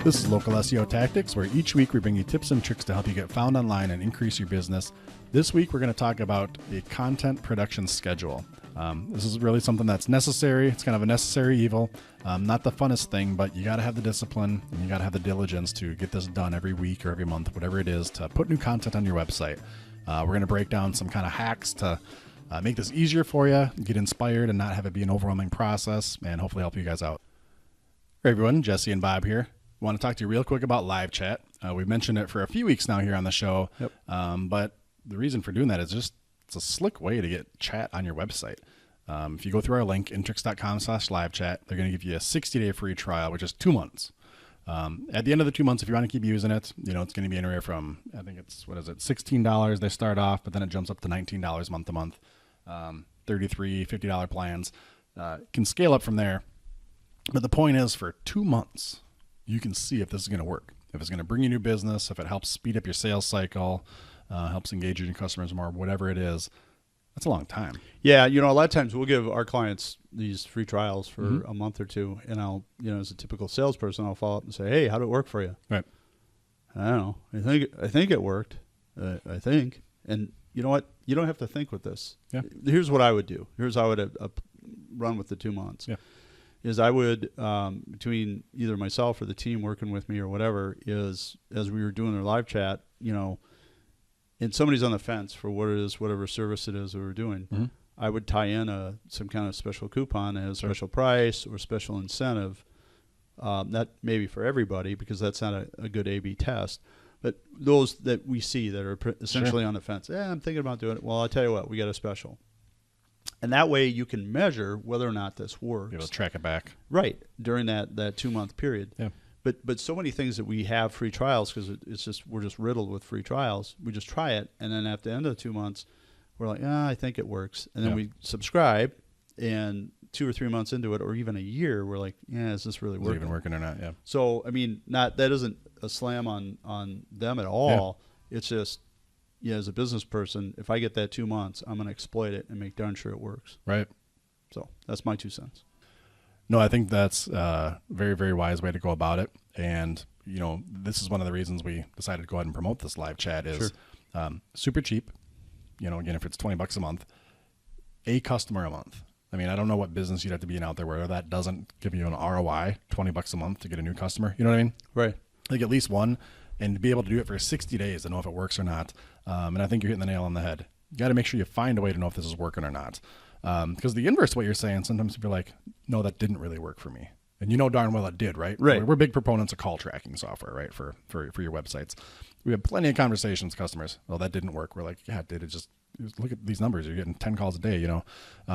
This is Local SEO Tactics, where each week we bring you tips and tricks to help you get found online and increase your business. This week we're going to talk about a content production schedule. This is really something that's necessary. It's kind of a necessary evil. Not the funnest thing, but you got to have the discipline and you got to have the diligence to get this done every week or every month, whatever it is, to put new content on your website. We're going to break down some kind of hacks to make this easier for you, get inspired and not have it be an overwhelming process, and hopefully help you guys out. Hey everyone, Jesse and Bob here. I want to talk to you real quick about live chat. We've mentioned it for a few weeks now here on the show, but the reason for doing that is just it's a slick way to get chat on your website. If you go through our link, intrix.com/live chat, they're going to give you a 60-day free trial, which is 2 months. At the end of the 2 months, if you want to keep using it, it's going to be anywhere from, I think it's, $16 they start off, but then it jumps up to $19 month to month, $33, $50 plans. Can scale up from there. But the point is, for 2 months, you can see if this is going to work, if it's going to bring you new business, if it helps speed up your sales cycle, helps engage your customers more, whatever it is. That's a long time. Yeah, a lot of times we'll give our clients these free trials for a month or two, and I'll, as a typical salesperson, I'll follow up and say, "Hey, how did it work for you?" Right. I don't know. I think it worked. I think, and you know what? You don't have to think with this. Yeah. Here's what I would do. Here's how I would run with the 2 months. Yeah. Is I would, between either myself or the team working with me or whatever, is as we were doing their live chat, and somebody's on the fence for what it is, whatever service it is that we're doing, I would tie in some kind of special coupon as special price or special incentive. Not maybe for everybody, because that's not a good A/B test, but those that we see that are essentially on the fence. I'm thinking about doing it. Well, I'll tell you what, we got a special. And that way you can measure whether or not this works. Be able to track it back. Right, during that 2 month period. Yeah. But so many things that we have free trials, because we're just riddled with free trials. We just try it, and then at the end of the 2 months, we're like, I think it works. And then we subscribe, and 2 or 3 months into it, or even a year, we're like, is this really working? Is it even working or not? Yeah. So, that isn't a slam on them at all. Yeah. It's just, as a business person, if I get that 2 months, I'm going to exploit it and make darn sure it works. Right. So that's my 2 cents. No, I think that's a very, very wise way to go about it. And, this is one of the reasons we decided to go ahead and promote this live chat is super cheap. Again, if it's $20 a month, a customer a month. I don't know what business you'd have to be in out there where that doesn't give you an ROI, $20 a month to get a new customer. You know what I mean? Right. Like at least one, and to be able to do it for 60 days to know if it works or not. And I think you're hitting the nail on the head. You got to make sure you find a way to know if this is working or not. Because the inverse of what you're saying, sometimes people are like, no, that didn't really work for me. And darn well it did, right? Right. We're big proponents of call tracking software, right, for your websites. We have plenty of conversations with customers. Well, that didn't work. We're like, yeah, did it just look at these numbers. You're getting 10 calls a day, You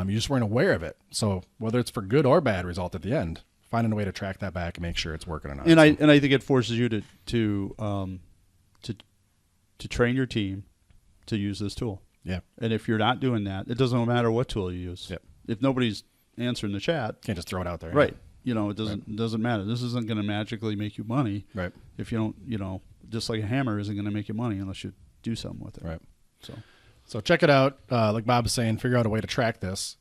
just weren't aware of it. So whether it's for good or bad result at the end, finding a way to track that back and make sure it's working or not. And I think it forces you to train your team to use this tool. Yeah. And if you're not doing that, it doesn't matter what tool you use. Yep. If nobody's answering the chat, can't just throw it out there. Right. It doesn't matter. This isn't going to magically make you money. Right. If you don't, just like a hammer isn't going to make you money unless you do something with it. Right. So check it out. Like Bob was saying, figure out a way to track this.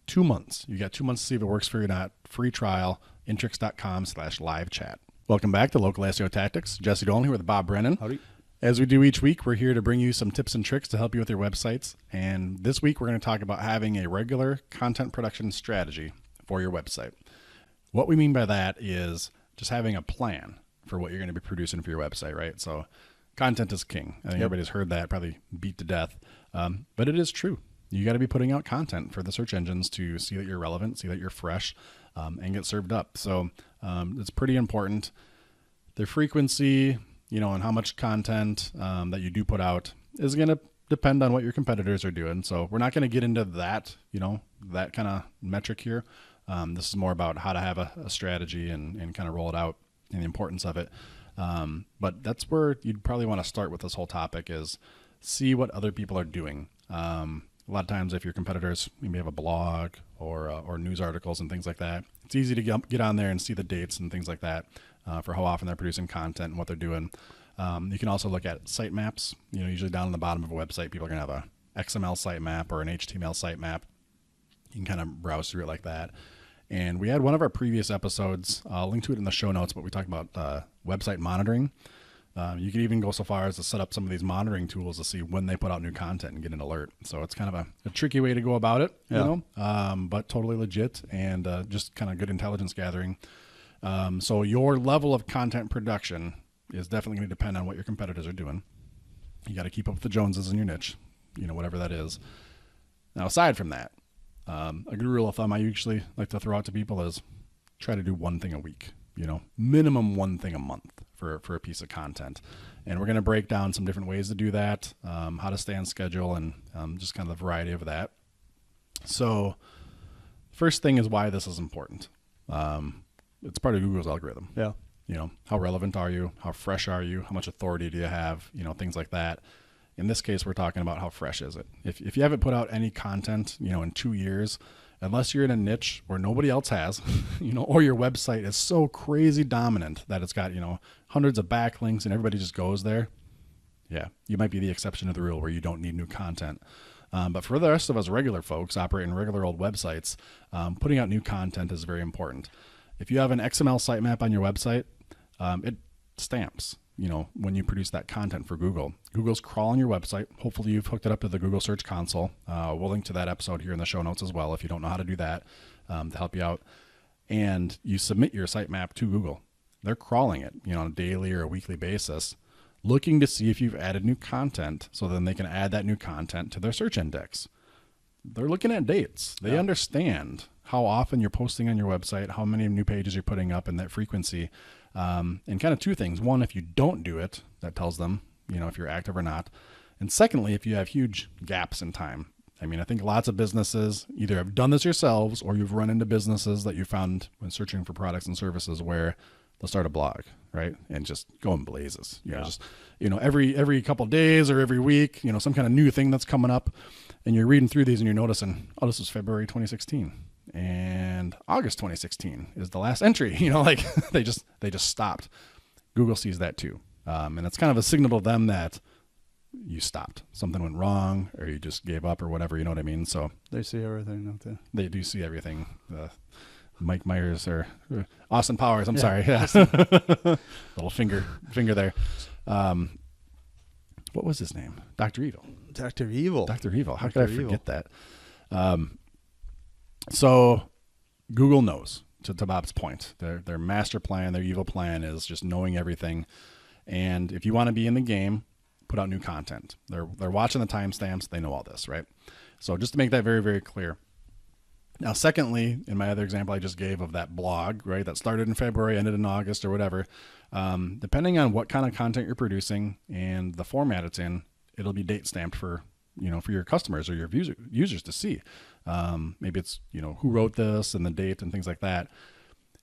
2 months. You got 2 months to see if it works for you or not. Free trial, intrix.com/live chat. Welcome back to Local SEO Tactics. Jesse Dolan here with Bob Brennan. Howdy. As we do each week, we're here to bring you some tips and tricks to help you with your websites. And this week, we're going to talk about having a regular content production strategy for your website. What we mean by that is just having a plan for what you're going to be producing for your website, right? So content is king. I think everybody's heard that, probably beat to death. But it is true. You got to be putting out content for the search engines to see that you're relevant, see that you're fresh, and get served up. So it's pretty important. The frequency, and how much content that you do put out is going to depend on what your competitors are doing. So we're not going to get into that, that kind of metric here. This is more about how to have a strategy and kind of roll it out and the importance of it. But that's where you'd probably want to start with this whole topic is see what other people are doing. A lot of times if your competitors maybe have a blog or news articles and things like that, it's easy to get on there and see the dates and things like that for how often they're producing content and what they're doing. You can also look at sitemaps. Usually down on the bottom of a website, people are going to have a XML sitemap or an HTML sitemap. You can kind of browse through it like that. And we had one of our previous episodes, I'll link to it in the show notes, but we talked about website monitoring. You could even go so far as to set up some of these monitoring tools to see when they put out new content and get an alert. So it's kind of a tricky way to go about it, you know, but totally legit and just kind of good intelligence gathering. So your level of content production is definitely going to depend on what your competitors are doing. You got to keep up with the Joneses in your niche, you know, whatever that is. Now, aside from that, a good rule of thumb I usually like to throw out to people is try to do one thing a week, you know, minimum one thing a month for a piece of content. And we're going to break down some different ways to do that, how to stay on schedule, and just kind of the variety of that. So first thing is why this is important. It's part of Google's algorithm. Yeah. You know, how relevant are you? How fresh are you? How much authority do you have? You know, things like that. In this case, we're talking about how fresh is it. If you haven't put out any content, you know, in 2 years, unless you're in a niche where nobody else has, you know, or your website is so crazy dominant that it's got, you know, hundreds of backlinks and everybody just goes there. Yeah, you might be the exception to the rule where you don't need new content. But for the rest of us regular folks operating regular old websites, putting out new content is very important. If you have an XML sitemap on your website, it stamps, you know, when you produce that content for Google. Google's crawling your website. Hopefully you've hooked it up to the Google Search Console. We'll link to that episode here in the show notes as well if you don't know how to do that, to help you out. And you submit your sitemap to Google. They're crawling it, you know, on a daily or a weekly basis, looking to see if you've added new content so then they can add that new content to their search index. They're looking at dates. They understand how often you're posting on your website, how many new pages you're putting up, and that frequency. And kind of two things. One, if you don't do it, that tells them, you know, if you're active or not. And secondly, if you have huge gaps in time. I mean, I think lots of businesses either have done this yourselves or you've run into businesses that you found when searching for products and services where they'll start a blog, right? And just go in blazes. You know, just, you know, every couple of days or every week, you know, some kind of new thing that's coming up. And you're reading through these and you're noticing, oh, this was February 2016. And August 2016 is the last entry, you know, like they just stopped. Google sees that too. And it's kind of a signal to them that you stopped. Something went wrong or you just gave up or whatever, you know what I mean? So they see everything, don't they? They do see everything. Mike Myers or Austin Powers. I'm sorry. Yeah. Little finger there. What was his name? Dr. Evil. Dr. Evil. Dr. Evil. How could I forget that? So Google knows, to Bob's point, their master plan, their evil plan is just knowing everything. And if you want to be in the game, put out new content. They're watching the timestamps. They know all this, right? So just to make that very, very clear. Now, secondly, in my other example I just gave of that blog, right, that started in February, ended in August or whatever, depending on what kind of content you're producing and the format it's in, it'll be date stamped for, you know, for your customers or your users to see. Maybe it's, you know, who wrote this and the date and things like that.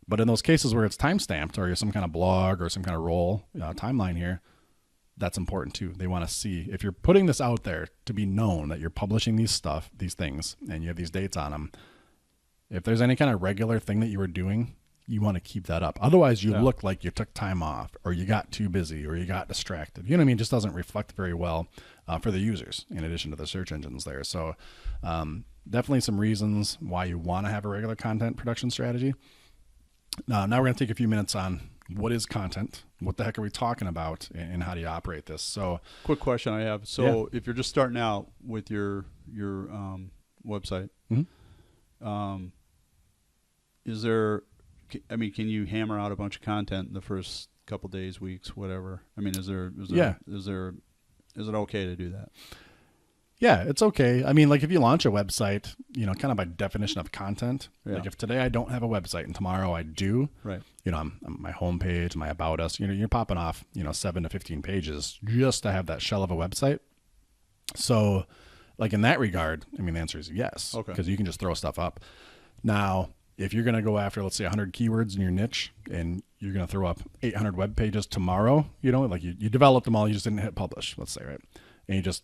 But in those cases where it's time stamped or some kind of blog or some kind of role timeline here, that's important too. They want to see if you're putting this out there to be known that you're publishing these things, and you have these dates on them. If there's any kind of regular thing that you were doing, you want to keep that up. Otherwise, you look like you took time off or you got too busy or you got distracted. You know what I mean? It just doesn't reflect very well for the users in addition to the search engines there. So definitely some reasons why you want to have a regular content production strategy. Now we're going to take a few minutes on what is content, what the heck are we talking about, and how do you operate this? So quick question I have. So if you're just starting out with your website, is there, I mean, can you hammer out a bunch of content in the first couple days, weeks, whatever? I mean, is it okay to do that? Yeah, it's okay. I mean, like if you launch a website, you know, kind of by definition of content, like if today I don't have a website and tomorrow I do, right? You know, I'm my homepage, my About Us, you know, you're popping off, you know, 7 to 15 pages just to have that shell of a website. So like in that regard, I mean, the answer is yes, because you can just throw stuff up. Now, if you're going to go after, let's say 100 keywords in your niche and you're going to throw up 800 web pages tomorrow, you know, like you developed them all, you just didn't hit publish, let's say, right? And you just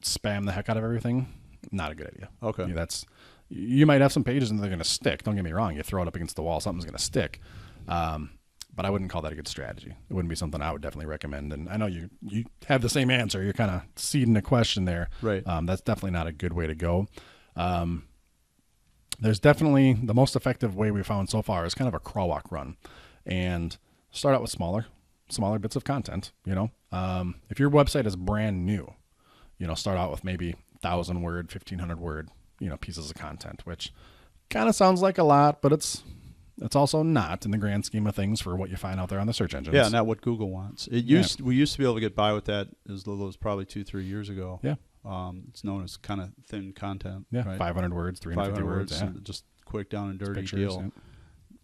spam the heck out of everything, not a good idea. Okay. You know, you might have some pages and they're going to stick. Don't get me wrong. You throw it up against the wall, something's going to stick. But I wouldn't call that a good strategy. It wouldn't be something I would definitely recommend. And I know you have the same answer. You're kind of seeding a question there. Right. That's definitely not a good way to go. There's definitely the most effective way we found so far is kind of a crawl, walk, run, and start out with smaller bits of content. If your website is brand new, start out with maybe 1,000-word, 1,500-word, pieces of content, which kind of sounds like a lot, but it's also not in the grand scheme of things for what you find out there on the search engines. Yeah, not what Google wants. We used to be able to get by with that as little as probably 2-3 years ago. Yeah. It's known as kind of thin content. Yeah, right? 500 words, 350 words. Yeah. Just quick down and dirty Pictures, deal. yeah.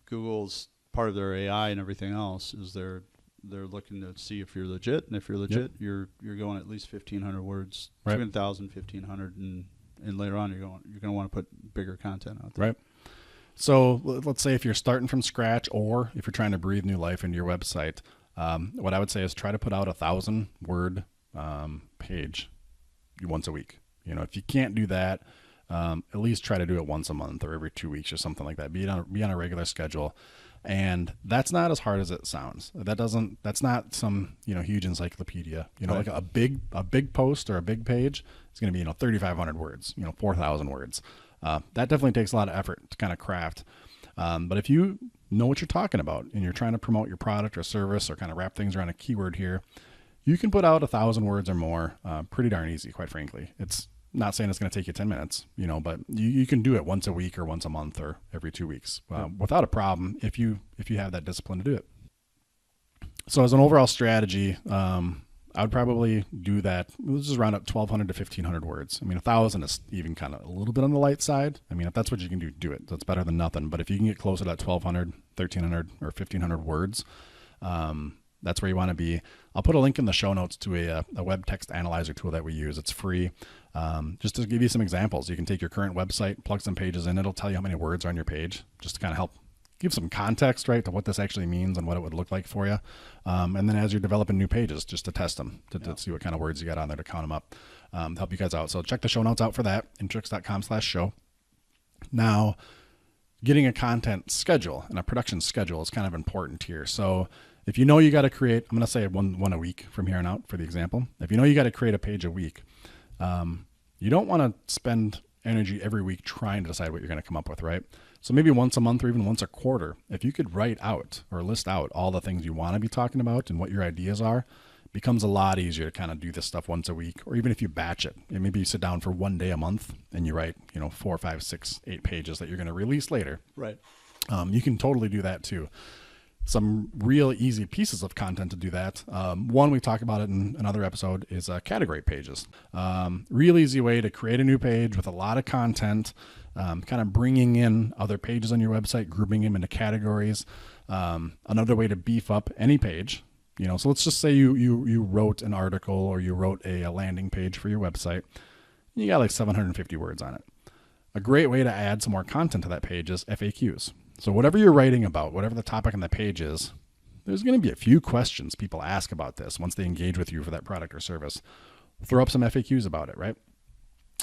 Google's part of their AI and everything else is they're looking to see if you're legit, and if you're legit, you're going at least 1,500 words, right. 2,000, 1,500, and later on you're going to want to put bigger content out there. Right. So let's say if you're starting from scratch, or if you're trying to breathe new life into your website, what I would say is try to put out 1,000-word page once a week. If you can't do that, at least try to do it once a month or every 2 weeks or something like that. Be on a regular schedule. And that's not as hard as it sounds. That's not some, huge encyclopedia, right. Like a big post or a big page is going to be, 3,500 words, 4,000 words. That definitely takes a lot of effort to kind of craft. But if you know what you're talking about and you're trying to promote your product or service or kind of wrap things around a keyword here, you can put out 1,000 words or more pretty darn easy, quite frankly. It's not saying it's going to take you 10 minutes, but you can do it once a week or once a month or every 2 weeks without a problem if you have that discipline to do it. So as an overall strategy, I would probably do that. Let's just round up 1,200 to 1,500 words. 1,000 is even kind of a little bit on the light side. If that's what you can do, do it. That's better than nothing. But if you can get closer to that 1,200, 1,300, or 1,500 words, that's where you want to be. I'll put a link in the show notes to a web text analyzer tool that we use. It's free. Just to give you some examples, you can take your current website, plug some pages in. It'll tell you how many words are on your page, just to kind of help give some context, right, to what this actually means and what it would look like for you. And then as you're developing new pages, just to test them, to see what kind of words you got on there to count them up, to help you guys out. So check the show notes out for that, intrix.com/show. Now, getting a content schedule and a production schedule is kind of important here. So if you know you got to create, I'm going to say one a week from here on out for the example. If you know you got to create a page a week, you don't want to spend energy every week trying to decide what you're going to come up with, right? So maybe once a month or even once a quarter, if you could write out or list out all the things you want to be talking about and what your ideas are, it becomes a lot easier to kind of do this stuff once a week, or even if you batch it. And maybe you sit down for one day a month and you write, 4, 5, 6, 8 pages that you're going to release later. Right. You can totally do that too. Some real easy pieces of content to do that. One, we talked about it in another episode, is category pages. Real easy way to create a new page with a lot of content, kind of bringing in other pages on your website, grouping them into categories. Another way to beef up any page, so let's just say you wrote an article or you wrote a landing page for your website. You got like 750 words on it. A great way to add some more content to that page is FAQs. So whatever you're writing about, whatever the topic on the page is, there's going to be a few questions people ask about this once they engage with you for that product or service. Throw up some FAQs about it, right?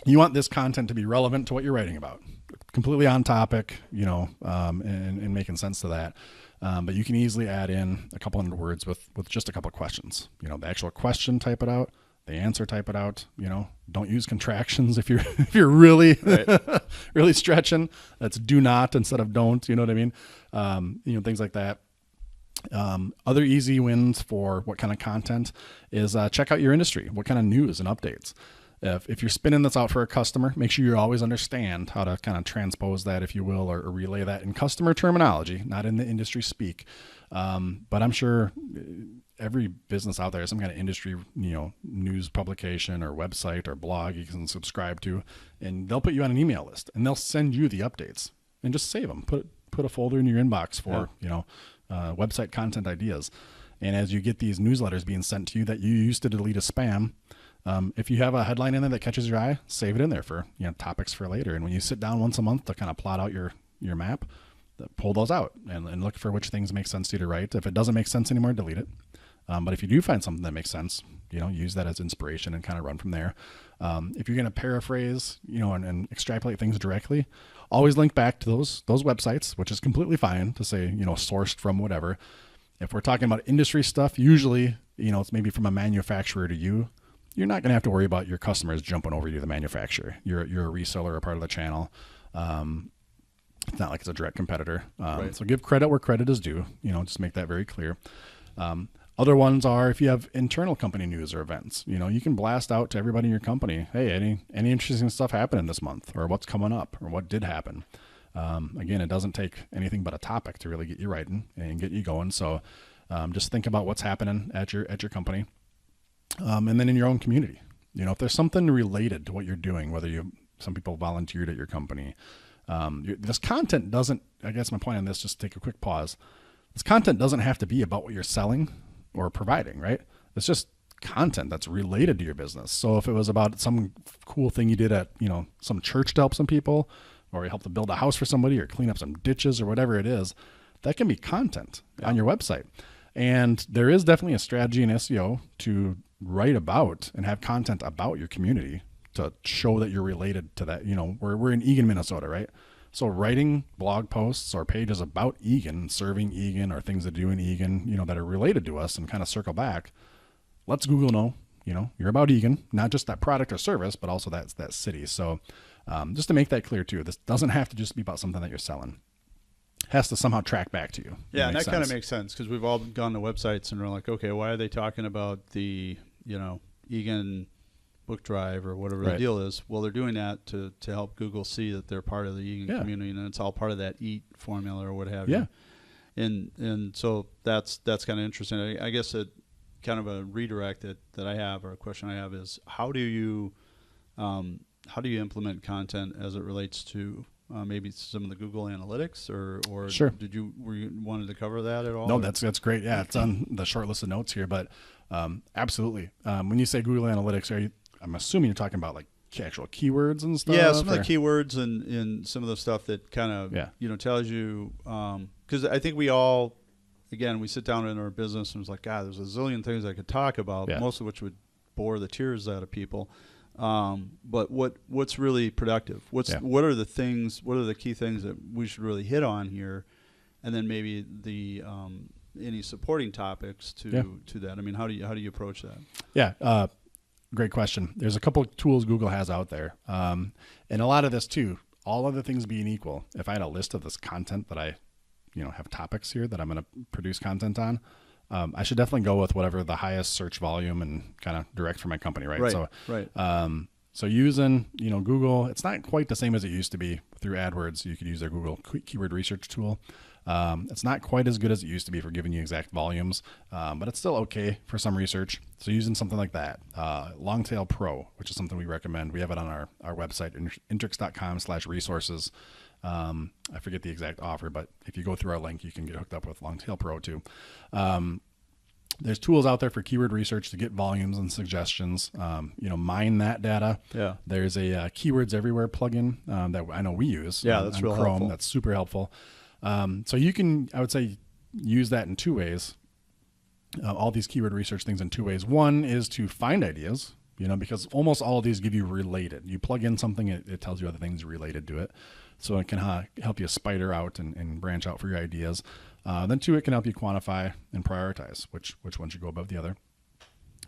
You want this content to be relevant to what you're writing about, completely on topic, and making sense to that. But you can easily add in a couple hundred words with just a couple of questions. The actual question, type it out. The answer, type it out. Don't use contractions if you're really really stretching. That's do not instead of don't. You know what I mean? Things like that. Other easy wins for what kind of content is check out your industry. What kind of news and updates? If you're spinning this out for a customer, make sure you always understand how to kind of transpose that, if you will, or relay that in customer terminology, not in the industry speak. But I'm sure every business out there has some kind of industry, news publication or website or blog you can subscribe to, and they'll put you on an email list and they'll send you the updates and just save them. Put a folder in your inbox for, website content ideas. And as you get these newsletters being sent to you that you used to delete as spam, if you have a headline in there that catches your eye, save it in there for topics for later. And when you sit down once a month to kind of plot out your map, pull those out and look for which things make sense to you to write. If it doesn't make sense anymore, delete it. But if you do find something that makes sense, use that as inspiration and kind of run from there. If you're going to paraphrase, and extrapolate things directly, always link back to those websites, which is completely fine to say, sourced from whatever. If we're talking about industry stuff, usually, it's maybe from a manufacturer to you. You're not going to have to worry about your customers jumping over you, the manufacturer. You're a reseller or part of the channel. It's not like it's a direct competitor. Right. So give credit where credit is due. Just make that very clear. Other ones are if you have internal company news or events. You can blast out to everybody in your company, hey, any interesting stuff happening this month, or what's coming up, or what did happen. Again, it doesn't take anything but a topic to really get you writing and get you going. So just think about what's happening at your company, and then in your own community. If there's something related to what you're doing, whether some people volunteered at your company. This content doesn't, I guess my point on this, just take a quick pause. This content doesn't have to be about what you're selling or providing, right? It's just content that's related to your business. So if it was about some cool thing you did at, some church to help some people, or you helped to build a house for somebody or clean up some ditches or whatever it is, that can be content on your website. And there is definitely a strategy in SEO to write about and have content about your community to show that you're related to that. We're in Eagan, Minnesota, right? So writing blog posts or pages about Eagan, serving Eagan, or things that do in Eagan, that are related to us and kind of circle back. Lets Google know, you're about Eagan, not just that product or service, but also that city. So just to make that clear too, this doesn't have to just be about something that you're selling. It has to somehow track back to you. Yeah, and that kind of makes sense because we've all gone to websites and we're like, okay, why are they talking about the, Eagan book drive or whatever the deal is? Well, they're doing that to help Google see that they're part of the Eagan community, and it's all part of that EAT formula or what have you. And so that's kind of interesting. I guess it kind of a redirect that I have, or a question I have, is how do you implement content as it relates to maybe some of the Google Analytics, or sure. were you wanted to cover that at all? No, that's great. Yeah, it's on the short list of notes here, but absolutely. When you say Google Analytics, I'm assuming you're talking about like actual keywords and stuff. Yeah, some of the keywords and some of the stuff that kind of tells you, because I think we all, again, we sit down in our business and it's like, God, there's a zillion things I could talk about, most of which would bore the tears out of people. But what's really productive? What are the key things that we should really hit on here, and then maybe the any supporting topics to that. I mean, how do you approach that? Yeah, great question. There's a couple of tools Google has out there, and a lot of this too. All other things being equal, if I had a list of this content that I, have topics here that I'm going to produce content on, I should definitely go with whatever the highest search volume and kind of direct for my company, right? So using, Google, it's not quite the same as it used to be through AdWords. You could use their Google keyword research tool. It's not quite as good as it used to be for giving you exact volumes, but it's still okay for some research. So using something like that, Longtail Pro, which is something we recommend. We have it on our website, intrix.com/resources. I forget the exact offer, but if you go through our link, you can get hooked up with Longtail Pro too. There's tools out there for keyword research to get volumes and suggestions, mine that data. Yeah. There's a Keywords Everywhere plugin that I know we use. Yeah, that's real Chrome. helpful. That's super helpful. So you can, I would say, use that in two ways. All these keyword research things in two ways. One is to find ideas, because almost all of these give you related. You plug in something, it tells you other things related to it. So it can help you spider out and branch out for your ideas. Then two, it can help you quantify and prioritize which one should go above the other.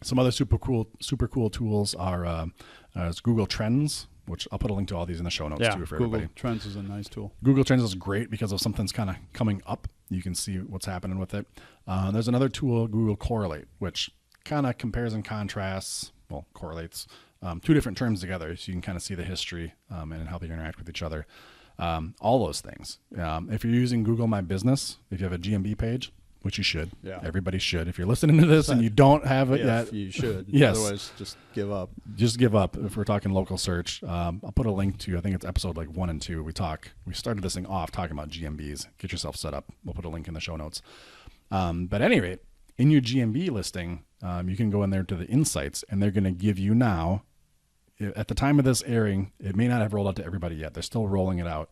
Some other super cool tools are Google Trends, which I'll put a link to all these in the show notes too for Google everybody. Trends is a nice tool. Google Trends is great because if something's kind of coming up, you can see what's happening with it. There's another tool, Google Correlate, which kind of compares and contrasts, correlates two different terms together, so you can kind of see the history and how they interact with each other. All those things. If you're using Google My Business, if you have a GMB page, which you should, everybody should. If you're listening to this and you don't have it yet, you should. Yes. Otherwise, just give up. Just give up. If we're talking local search, I'll put a link to, I think it's episode 1 and 2. We started this thing off talking about GMBs. Get yourself set up. We'll put a link in the show notes. But at any rate, in your GMB listing, you can go in there to the insights, and they're going to give you now, at the time of this airing, it may not have rolled out to everybody yet. They're still rolling it out.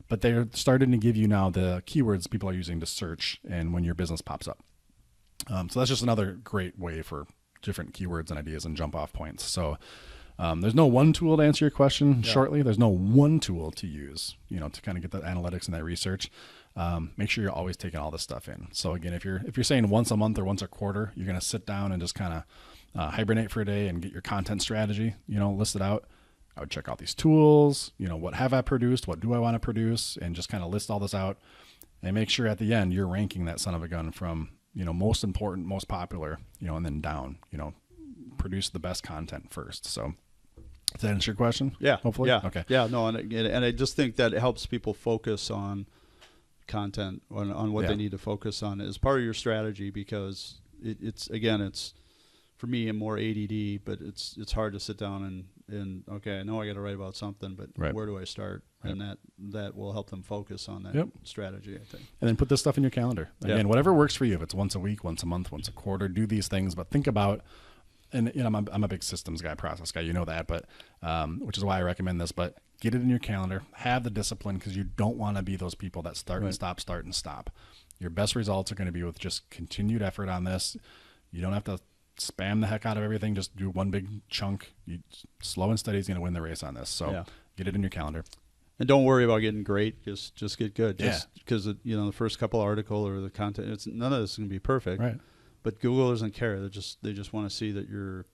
But they're starting to give you now the keywords people are using to search and when your business pops up. So that's just another great way for different keywords and ideas and jump off points. So there's no one tool to answer your question shortly. There's no one tool to use, to kind of get that analytics and that research. Make sure you're always taking all this stuff in. So again, if you're saying once a month or once a quarter, you're going to sit down and just kind of hibernate for a day and get your content strategy, listed out. I would check out these tools, what have I produced? What do I want to produce? And just kind of list all this out and make sure at the end you're ranking that son of a gun from, most important, most popular, and then down, produce the best content first. So does that answer your question? Yeah. Hopefully. Yeah. Okay. Yeah. No, and I just think that it helps people focus on content, on what they need to focus on as part of your strategy, because it's for me, I'm more ADD, but it's hard to sit down and okay, I know I got to write about something, but where do I start? Right. And that will help them focus on that strategy, I think. And then put this stuff in your calendar. Again, whatever works for you. If it's once a week, once a month, once a quarter, do these things. But think about, and I'm a big systems guy, process guy, that, but which is why I recommend this. But get it in your calendar. Have the discipline, because you don't want to be those people that start and stop, start and stop. Your best results are going to be with just continued effort on this. You don't have to spam the heck out of everything. Just do one big chunk. Slow and steady is going to win the race on this. So get it in your calendar. And don't worry about getting great. Just get good. Just because the first couple article or the content, none of this is going to be perfect. Right. But Google doesn't care. They just want to see that you're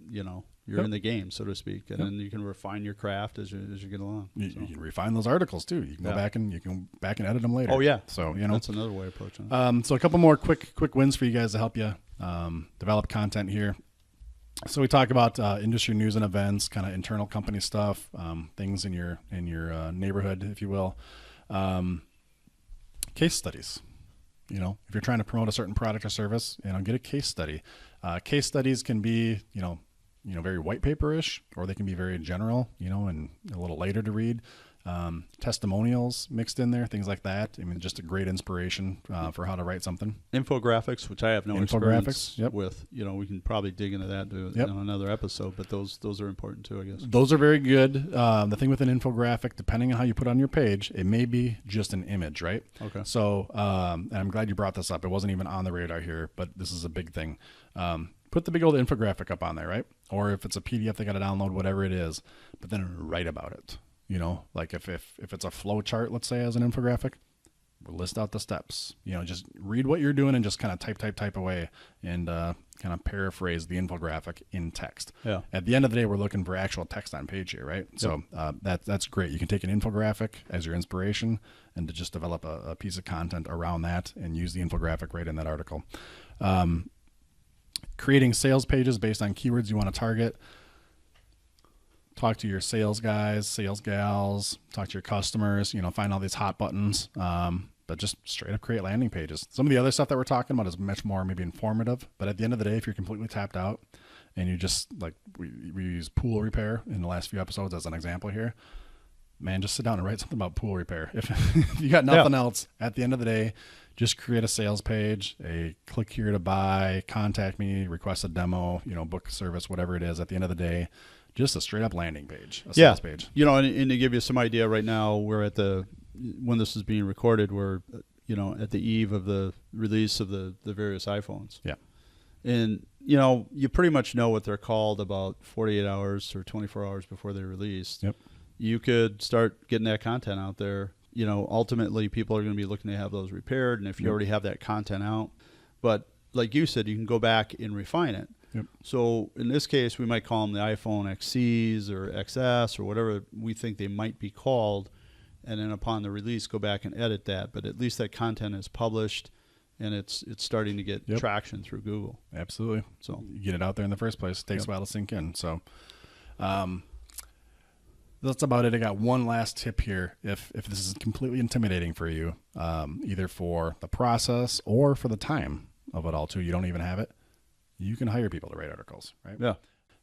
in the game, so to speak, and then you can refine your craft as you get along. You can refine those articles too. You can go back and edit them later. Oh yeah. So that's another way of approaching it. So a couple more quick wins for you guys to help you develop content here. So we talk about industry news and events, kind of internal company stuff, things in your neighborhood, if you will. Case studies. If you're trying to promote a certain product or service, get a case study. Case studies can be, very white paper-ish, or they can be very general, and a little lighter to read. Testimonials mixed in there, things like that. I mean, just a great inspiration for how to write something. Infographics, which I have no experience with. We can probably dig into that in another episode, but those are important too, I guess. Those are very good. The thing with an infographic, depending on how you put it on your page, it may be just an image, right? Okay. So, and I'm glad you brought this up. It wasn't even on the radar here, but this is a big thing. Put the big old infographic up on there, right? Or if it's a PDF, they got to download, whatever it is, but then write about it. Like if it's a flow chart, let's say, as an infographic, we'll list out the steps. Just read what you're doing and just kind of type away and kind of paraphrase the infographic in text. Yeah. At the end of the day, we're looking for actual text on page here, right? Yep. So that's great. You can take an infographic as your inspiration and to just develop a piece of content around that and use the infographic right in that article. Creating sales pages based on keywords you want to target. Talk to your sales guys, sales gals, talk to your customers, find all these hot buttons, but just straight up create landing pages. Some of the other stuff that we're talking about is much more maybe informative, but at the end of the day, if you're completely tapped out and you just we use pool repair in the last few episodes as an example here, man, just sit down and write something about pool repair. If you got nothing else, at the end of the day, just create a sales page, a click here to buy, contact me, request a demo, book service, whatever it is. At the end of the day, just a straight up landing page, a sales page. And to give you some idea right now, we're at when this is being recorded, we're, at the eve of the release of the various iPhones. Yeah. And, you pretty much know what they're called about 48 hours or 24 hours before they're released. Yep. You could start getting that content out there. Ultimately people are going to be looking to have those repaired. And if you already have that content out, but like you said, you can go back and refine it. Yep. So in this case, we might call them the iPhone XCs or XS or whatever we think they might be called. And then upon the release, go back and edit that. But at least that content is published and it's starting to get traction through Google. Absolutely. So you get it out there in the first place. It takes a while to sink in. So that's about it. I got one last tip here. If this is completely intimidating for you, either for the process or for the time of it all too, you don't even have it, you can hire people to write articles, right? Yeah.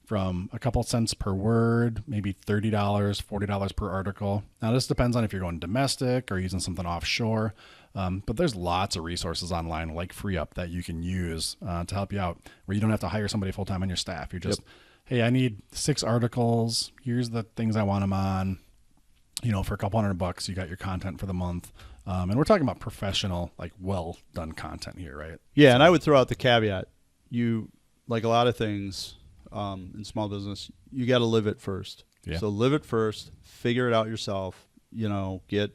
From a couple cents per word, maybe $30, $40 per article. Now, this depends on if you're going domestic or using something offshore, but there's lots of resources online like FreeUp that you can use to help you out, where you don't have to hire somebody full-time on your staff. You're just, hey, I need 6 articles. Here's the things I want them on. For a couple $100, you got your content for the month. And we're talking about professional, like well-done content here, right? Yeah, and I would throw out the caveat. You, like a lot of things in small business, you got to live it first. Yeah. So live it first, figure it out yourself, get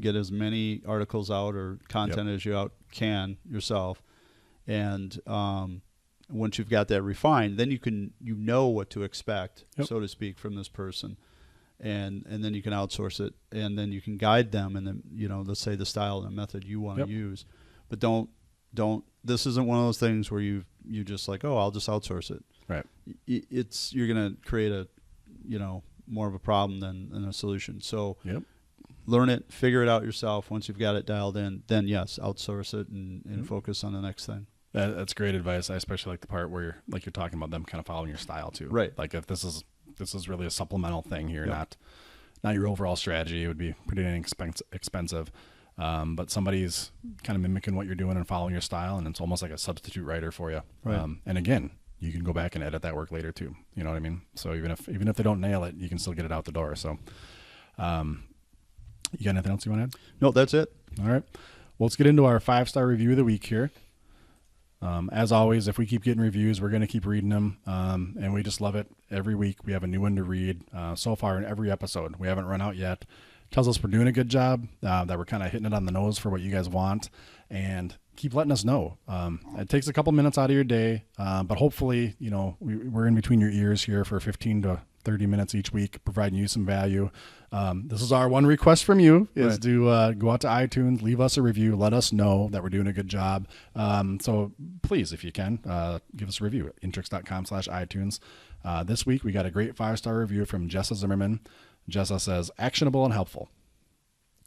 as many articles out or content as you can yourself, and once you've got that refined, then you know what to expect, Yep. so to speak, from this person. And then you can outsource it, and then you can guide them, and then, let's say the style and the method you want to Yep. use. But don't. This isn't one of those things where you just like, oh, I'll just outsource it. Right. You're going to create a, more of a problem than a solution. So Yep. learn it, figure it out yourself. Once you've got it dialed in, then yes, outsource it and focus on the next thing. That's great advice. I especially like the part where you're talking about them kind of following your style too. Right. Like if this is really a supplemental thing here, Yep. not your overall strategy. It would be pretty expensive. But somebody's kind of mimicking what you're doing and following your style, and it's almost like a substitute writer for you. Right. And again, you can go back and edit that work later too. You know what I mean? So even if they don't nail it, you can still get it out the door. So, you got anything else you want to add? No, that's it. All right. Well, let's get into our 5-star review of the week here. As always, if we keep getting reviews, we're going to keep reading them. And we just love it. Every week we have a new one to read. So far in every episode, we haven't run out yet. Tells us we're doing a good job, that we're kind of hitting it on the nose for what you guys want, and keep letting us know. It takes a couple minutes out of your day, but hopefully, we're in between your ears here for 15 to 30 minutes each week, providing you some value. This is our one request from you is Right. to go out to iTunes, leave us a review, let us know that we're doing a good job. So please, if you can, give us a review at intrix.com/iTunes. This week, we got a great 5-star review from Jessa Zimmerman. Jessa says, actionable and helpful.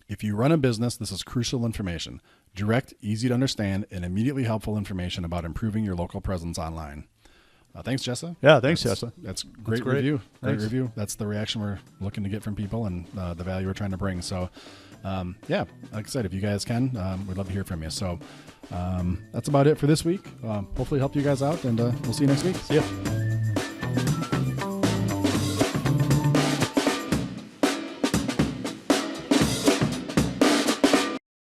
If you run a business, this is crucial information. Direct, easy to understand, and immediately helpful information about improving your local presence online. Thanks, Jessa. Yeah, thanks, Jessa. That's great great. review. Great Thanks. review. That's the reaction we're looking to get from people and the value we're trying to bring. So, like I said, if you guys can, we'd love to hear from you. So that's about it for this week. Hopefully help you guys out, and we'll see you next week. See ya.